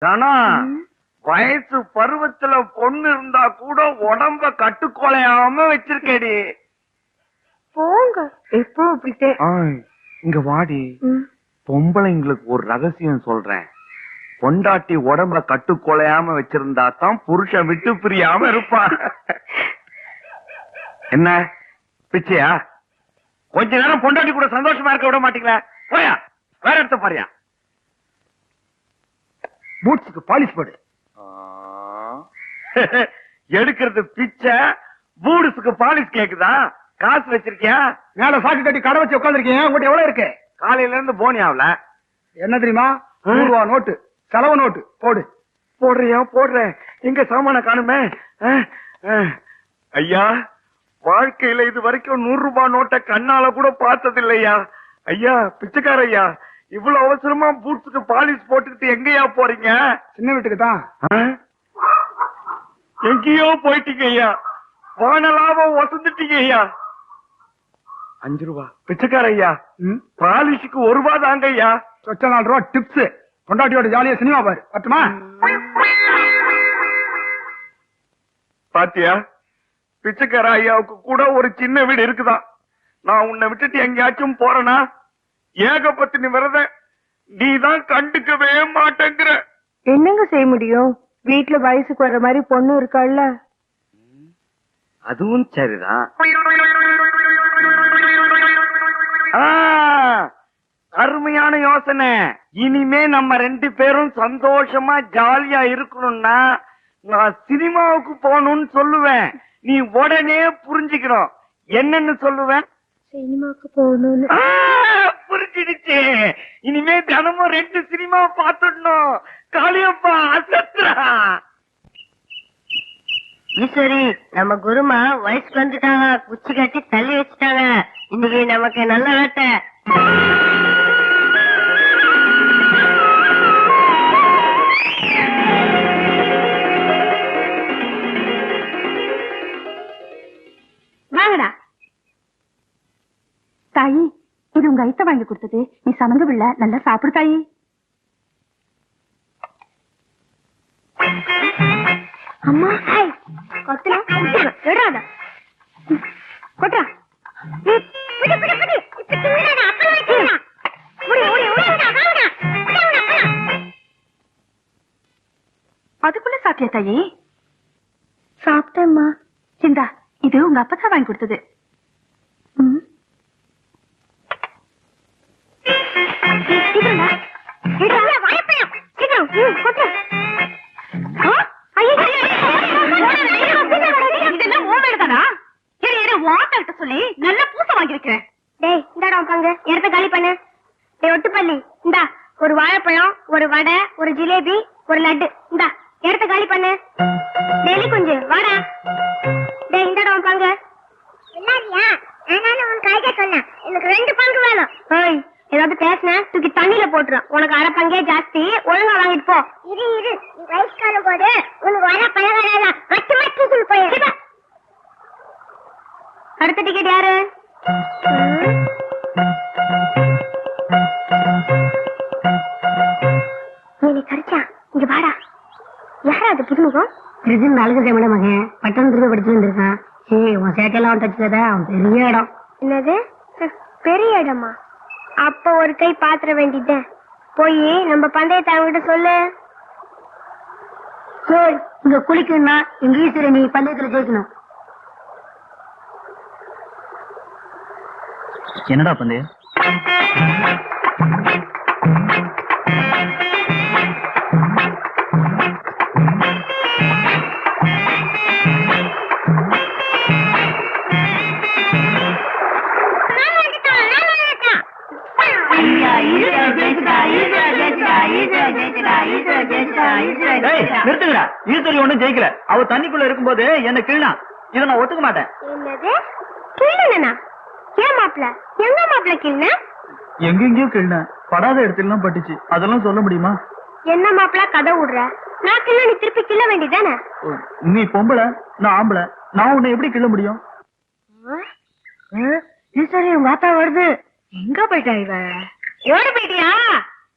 ஆனா வயசு பருவத்துல பொண்ணு இருந்தா கூட உடம்ப கட்டுக்கொலையாம வச்சிருக்கேடி. போங்க எப்போ அப்படிட்டே. இங்க வாடி, பொம்பளைங்களுக்கு ஒரு ரகசியம் சொல்றேன். பொண்டாட்டி உடம்ப கட்டுக்கொலையாம வச்சிருந்தா தான் புருஷன் விட்டு பிரியாம இருப்பான். என்ன பிச்சையா? கொஞ்ச நேரம் பொண்டாட்டி கூட சந்தோஷமா இருக்க விட மாட்டீங்களா? போயா வேற இடத்த பாரியா. பூட்ஸுக்கு பாலிஷ் போடு. எடுக்கிறது பிச்சை, பூட்ஸுக்கு பாலிஷ் கேக்குதா? காசு வச்சிருக்கியா? மேல சாக்கு கட்டி கடை வச்சு உட்காந்துருக்கீங்க. உங்கள்கிட்ட எவ்வளவு இருக்கு? காலையில இருந்து போனி ஆகல. என்ன தெரியுமா? 100 ரூபா நோட்டு, செலவு நோட்டு போடு. போடுறியா? போடுறேன். எங்க சாமான காணுமே. ஐயா, வாழ்க்கையில இது வரைக்கும் 100 ரூபாய் நோட்டை கண்ணால கூட பார்த்தது இல்லையா? ஐயா பிச்சைக்கார ஐயா, இவ்வளவு அவசரமா பூட்ஸுக்கு பாலிஷ் போட்டுக்கிட்டு எங்கயா போறீங்க? சின்ன வீட்டுக்கு தான். எங்கேயோ போயிட்டீங்க ஐயா, வானலாவ வசந்துட்டீங்க ஐயா. 5 ரூபாய் பிச்சைக்கார ஐயா, பாலிஷுக்கு 1 ரூபாய் தாங்க ஐயா. சொச்ச 4 ரூபா டிப்ஸ். பொண்டாட்டியோட ஜாலியா சினிமா பாரு. பட்டுமா? பாத்தியா, பிச்சைக்கார ஐயாவுக்கு கூட ஒரு சின்ன வீடு இருக்குதான். நான் உன்னை விட்டுட்டு எங்கேயாச்சும் போறேனா? ஏகப்பத்தினி விரத நீ தான் கண்டுக்கவே மாட்டேங்கிற. என்னங்க செய்ய முடியும்? வீட்டுல வயசுக்கு வர்ற மாதிரி பொண்ணு இருக்காள்ல. அதுவும் சரிதான். அருமையான யோசனை. இனிமே நம்ம 2 பேரும் சந்தோஷமா ஜாலியா இருக்கணும்னா நான் சினிமாவுக்கு போகணும்னு சொல்லுவேன். நீ உடனே புரிஞ்சுக்கணும். என்னன்னு சொல்லுவேன்? சினிமாவுக்கு போகணும்னு. புரிஞ்சிடுச்சு. இனிமே தினமும் 2 சினிமா பாத்துடணும். காளியப்பா அசத்துறா. ஈஸ்வரி, நம்ம குருமா வயசுக்கு வந்துட்டாங்க. குச்சி கட்டி தள்ளி வச்சுட்டாங்க. இன்னைக்கு நமக்கு நல்ல வேட்டை. வாங்கடா. தாயி, இது உங்க ஐத்த வாங்கி கொடுத்தது. நீ சமந்து பிள்ள நல்லா சாப்பிடு தாயி. அம்மா கொட்டா. அதுக்குள்ள சாப்பிட்டியா தாயி? சாப்பிட்டேம்மா. சிந்தா, இது உங்க அப்பா வாங்கி கொடுத்தது. சொல்லி நல்ல பூச வாங்கிருக்கேன். டேய் இந்தாடா பங்கு, இடத்த காலி பண்ணு. டேய் ஒட்டுப்பள்ளி, இந்தா ஒரு வாழைப்பழம், ஒரு வடை, ஒரு ஜிலேபி, ஒரு லட்டு. இந்தா இடத்த காலி பண்ணு. டெய்லி கொஞ்சம் வாடா. டேய் இந்தாடா பங்கு. எல்லாரியா? நானும் உன் கையில சொன்னேன். எனக்கு 2 பங்கு வேணும். ஏய், ஏதாவது பேசின தூக்கி தண்ணியில போட்டுரும். உனக்கு 1/2 பங்கே ஜாஸ்தி. ஒழுங்கா வாங்கிட்டு போ. இரு இரு, நீ வயசுக்கான போது உனக்கு வர பழகாதான் மட்டு மட்டு போயிரு. அடுத்த டிக்கெட் யாரு? நீ கரிச்சா இங்க வாடா. யாரா அது புதுமுகம்? பிரஜன் அழகு சேமட மகன் பட்டம் திரும்ப படிச்சு வந்திருக்கான். உன் சேட்டையெல்லாம் அவன் தச்சுக்கதா. அவன் பெரிய இடம். என்னது பெரிய இடமா? அப்ப ஒரு கை பாத்திர வேண்டியது. போய் நம்ம பந்தயத்தை அவங்கிட்ட சொல்லு. இங்க குளிக்கணும்னா எங்க ஈஸ்வரி நீ பந்தயத்துல ஜெயிக்கணும். என்னடா பந்தயம்? நிறுத்துங்கடா. ஈஸ்வரி ஒண்ணும் ஜெயிக்கல. அவ தண்ணிக்குள்ள இருக்கும்போது என்ன கிள்ளா. இதை நான் ஒத்துக்க மாட்டேன். என்னது கிள்ளனா? ஏன் மாப்பிள? எங்க மாப்பிள கிள்ள? எங்கெங்கயோ கிள்ள. படாத இடத்துல பட்டுச்சு. அதெல்லாம் சொல்ல முடியுமா? என்ன மாப்பிள கதை விடுற? நான் கிள்ள, நீ திருப்பி கிள்ள வேண்டியதானே? நீ பொம்பளை, நான் ஆம்பளை. நான் உன்னை எப்படி கிள்ள முடியும்? ஈஸ்வரி உங்க ஆத்தா வருது. எங்க போயிட்டா இவ? ஓடி போயிட்டியா?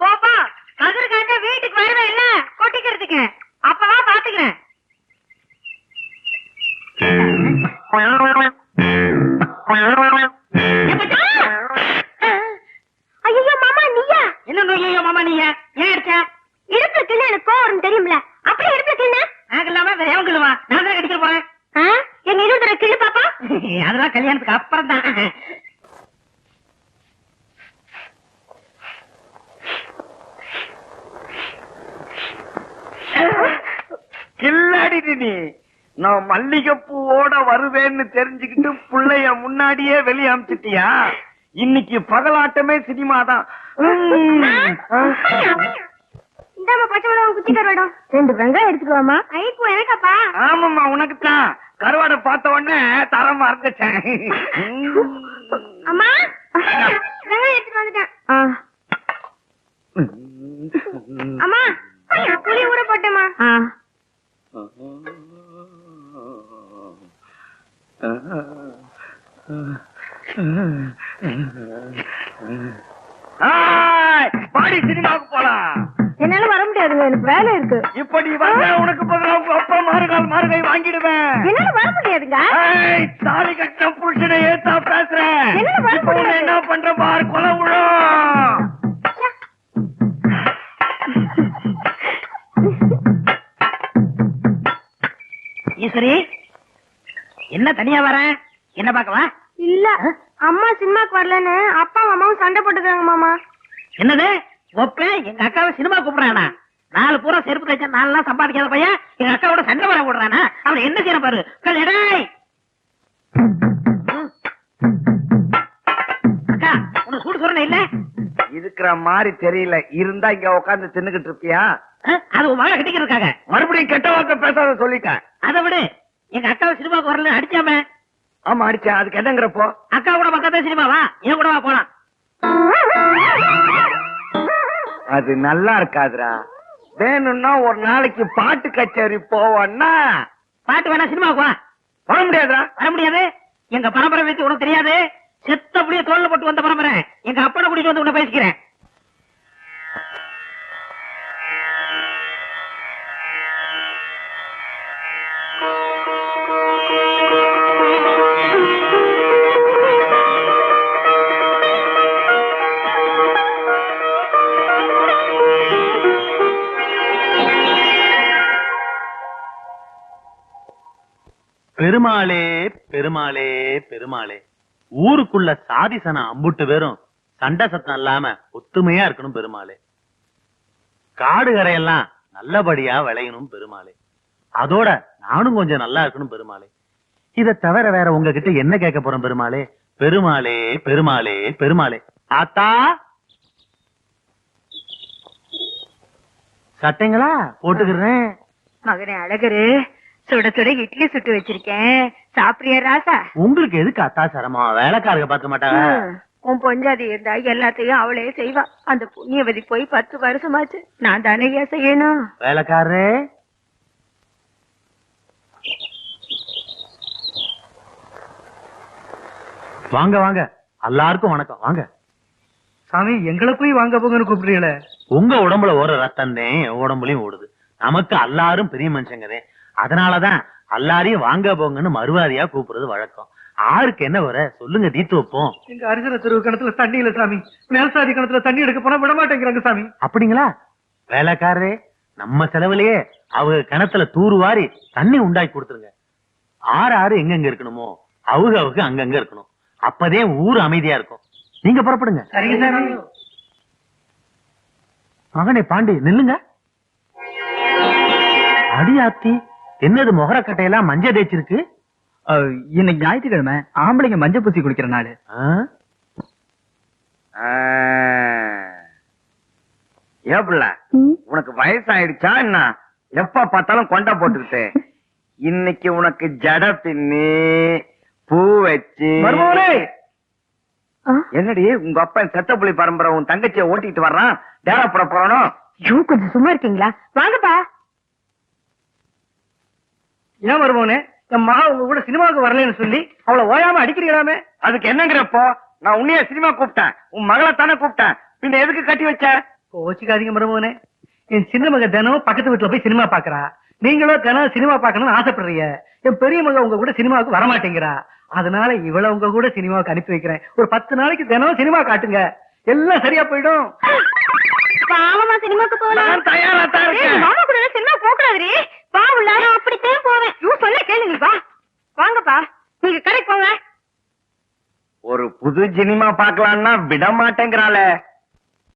போப்பா, கதிர்காட்ட வீட்டுக்கு வருவேன் இல்ல கொட்டிக்கிறதுக்கு, அப்பவா பாத்துக்கிறேன். ஐயோ மாமா நீயா? என்ன ஐயோ மாமா நீங்க ஏன் அடிச்ச? இடுப்புல கிள்ள எனக்கு கோவம் தெரியுமில, அப்படியே இடுப்புல கிள்ள நாங்க இல்லாம வேற எவன் கிள்ளுவா? நான் தான் அடிக்க போறேன். எங்க இருபது கிள்ளு பாப்பா. அதெல்லாம் கல்யாணத்துக்கு அப்புறம் தான். கில்லாடி நீ, நான் மல்லிகைப்பூவோட வருவேன்னு தெரிஞ்சுக்கிட்டு புள்ளைய முன்னாடியே வெளியே அமிச்சிட்டியா? இன்னைக்கு பகலாட்டமே சினிமா தான். இந்தாமா பச்சை மிளகாய் குச்சி கருவாடம். 2 வெங்காயம் எடுத்துக்கோமா. ஐப்போ எனக்காப்பா. ஆமாம்மா உனக்குத்தான். கருவாடை பார்த்த உடனே தரமா இருந்துச்சேன். அம்மா வெங்காயம் எடுத்துட்டு வந்துட்டேன். அம்மா புளி ஊற போட்டேம்மா. பாடி சினிமாவுக்கு போலாம். என்னால வர முடியாதுங்க, எனக்கு வேலை இருக்கு. இப்ப நீ வந்த உனக்கு பதிலா உங்க அப்பா மாறுகை வாங்கிடுவேன். என்னால வர முடியாதுங்க. தாலி கட்ட புருஷனை ஏத்தா பேசுறேன். என்னால வர இப்ப உன்னை முடியாது. என்ன பண்ற பாரு, கொலை விழும். ஈஸ்வரி என்ன தனியா வர? என்ன பாக்கவா? இல்ல அம்மா சினிமாக்கு வரலன்னு அப்பா அம்மாவும் சண்டை போட்டுக்கிறாங்க மாமா. என்னது ஒப்ப எங்க அக்காவை சினிமா கூப்பிடுறானா? 4 பூரா செருப்பு தைச்சா 4 நாள் சம்பாதிக்காத பையன் எங்க அக்காவோட சண்டை வர விடுறானா? அவன் என்ன செய்யற பாரு. அக்கா உனக்கு சூடு சொல்றேன் இல்ல? இருக்கிற மாதிரி தெரியல, இருந்தா இங்க உட்கார்ந்து தின்னுகிட்டு இருப்பியா? அது உன் மகளை கட்டிக்கிறதுக்காக. மறுபடியும் கெட்ட வார்த்தை பேசாத சொல்லிட்டேன். அதை விடு, எங்க அக்காவை சினிமாவுக்கு வரல அடிச்சாம. ஆமா அடிச்சேன், அதுக்கு என்னங்கிறப்போ? அக்கா கூட பக்கத்துல சினிமாவா, என் கூட வா போலாம். அது நல்லா இருக்காதுடா. வேணும்னா ஒரு நாளைக்கு பாட்டு கச்சேரி போவோம்னா. பாட்டு வேணா சினிமாவுக்கு வா. வர முடியாதுடா. வர முடியாது. எங்க பரம்பரை வச்சு உனக்கு தெரியாது. செத்த புளிய தோல்ல போட்டு வந்த பரம்பரை. எங்க அப்பனை கூட்டிட்டு வந்து உன்னை பேசிக்கிறேன். பெருமாளே பெருமாளே பெருமாளே, ஊருக்குள்ள சாதி சனம் அம்புட்டு பேரும் சண்டை சத்தம் இல்லாம ஒத்துமையா இருக்கணும் பெருமாளே. காடு கரையெல்லாம் நல்லபடியா விளையணும் பெருமாளே. அதோட நானும் கொஞ்சம் நல்லா இருக்கணும் பெருமாளே. இத தவிர வேற உங்ககிட்ட என்ன கேட்க போறேன் பெருமாளே? பெருமாளே பெருமாளே பெருமாளே. ஆத்தா சட்டைங்களா போட்டுக்கிறேன். மகனே அழகரு, சுட சுட இட்லி சுட்டு வச்சிருக்கேன், சாப்பிடுறியா ராசா? உங்களுக்கு எதுக்கு அத்தா சிரமம்? வேலைக்காரங்க பார்க்க மாட்டாங்க. உன் பொஞ்சாதி இருந்தா எல்லாத்தையும் அவளே செய்வா. அந்த புண்ணியவதி போய் 10 வருஷமாச்சு, நான் தானே செய்யணும். வேலைக்காரரே வாங்க வாங்க, எல்லாருக்கும் வணக்கம். வாங்க சாமி, எங்களை போய் வாங்க போங்கன்னு கூப்பிடுறீங்களே. உங்க உடம்புல ஓடுற ரத்தம் தான் என் உடம்புலயும் ஓடுது. நமக்கு எல்லாரும் பெரிய மனுஷங்கதே. அதனாலதான் எல்லாரையும் வாங்க போங்கன்னு மறுவாதியா கூப்பிடுறது வழக்கம். ஆருக்கு என்ன வர சொல்லுங்க, தீர்த்து வைப்போம். எங்க அரிசன தெருவு கிணத்துல தண்ணி இல்ல சாமி. மேல்சாதி கிணத்துல தண்ணி எடுக்க போனா விட மாட்டேங்கிறாங்க சாமி. அப்படிங்களா? வேலைக்காரரே, நம்ம செலவுலயே அவங்க கிணத்துல தூர்வாரி தண்ணி உண்டாக்கி கொடுத்துருங்க. ஆறு எங்கெங்க இருக்கணுமோ அவங்க அங்கங்க இருக்கணும். அப்பதே ஊர் அமைதியா இருக்கும். நீங்க புறப்படுங்க. சரிங்க சாமி. மகனே பாண்டி நில்லுங்க. அடியாத்தி, என்னது முகரக்கட்டையெல்லாம் மஞ்ச தேய்ச்சிருக்கு? இன்னைக்கு ஞாயிற்றுக்கிழமை ஆம்பளைங்க மஞ்சள் பூசி குளிக்கிற நாள். ஏப்ல உனக்கு வயசாயிடுச்சா என்ன? எப்ப பார்த்தாலும் கொண்டை போட்டுக்கிட்டு. இன்னைக்கு உனக்கு ஜட பின்னி பூ வச்சு. என்னடி உங்க அப்பா செத்த புலி பரம்பரை உன் தங்கச்சியை ஓட்டிட்டு வர்றான், டேரா போட போறோம். ஐயோ கொஞ்சம் சும்மா இருக்கீங்களா? வாங்கப்பா. ஏன் வருவோனே, என் மகா உங்க கூட சினிமாவுக்கு வரலன்னு சொல்லி அவளை ஓயாம அடிக்கிறீங்களாமே. அதுக்கு என்னங்கிறப்போ? நான் உன்னைய சினிமா கூப்பிட்டேன், உன் மகளை தானே கூப்பிட்டேன். பின்ன எதுக்கு கட்டி வச்ச? கோச்சிக்காதீங்க மருமகனே. என் சின்ன மக தினம் பக்கத்து வீட்டுல போய் சினிமா பாக்குறா. நீங்களும் தினம் சினிமா பார்க்கணும்னு ஆசைப்படுறீங்க. என் பெரிய மக உங்க கூட சினிமாவுக்கு வரமாட்டேங்கிறா. அதனால இவள உங்க கூட சினிமாவுக்கு அனுப்பி வைக்கிறேன். ஒரு 10 நாளைக்கு தினம் சினிமா காட்டுங்க, எல்லாம் சரியா போயிடும். பாவமா சினிமாக்கு போகலாம். நான் தயாரா தான் இருக்கேன். மாமா கூட சினிமா போகக்கூடாதுரி. வா உள்ள. நான் அப்படித்தான் போவேன். யூ சொல்ல கேளு. நீ வா. வாங்கப்பா, நீங்க கடைக்கு போங்க. ஒரு புது சினிமா பார்க்கலாம்னா விட மாட்டேங்கிறாளே.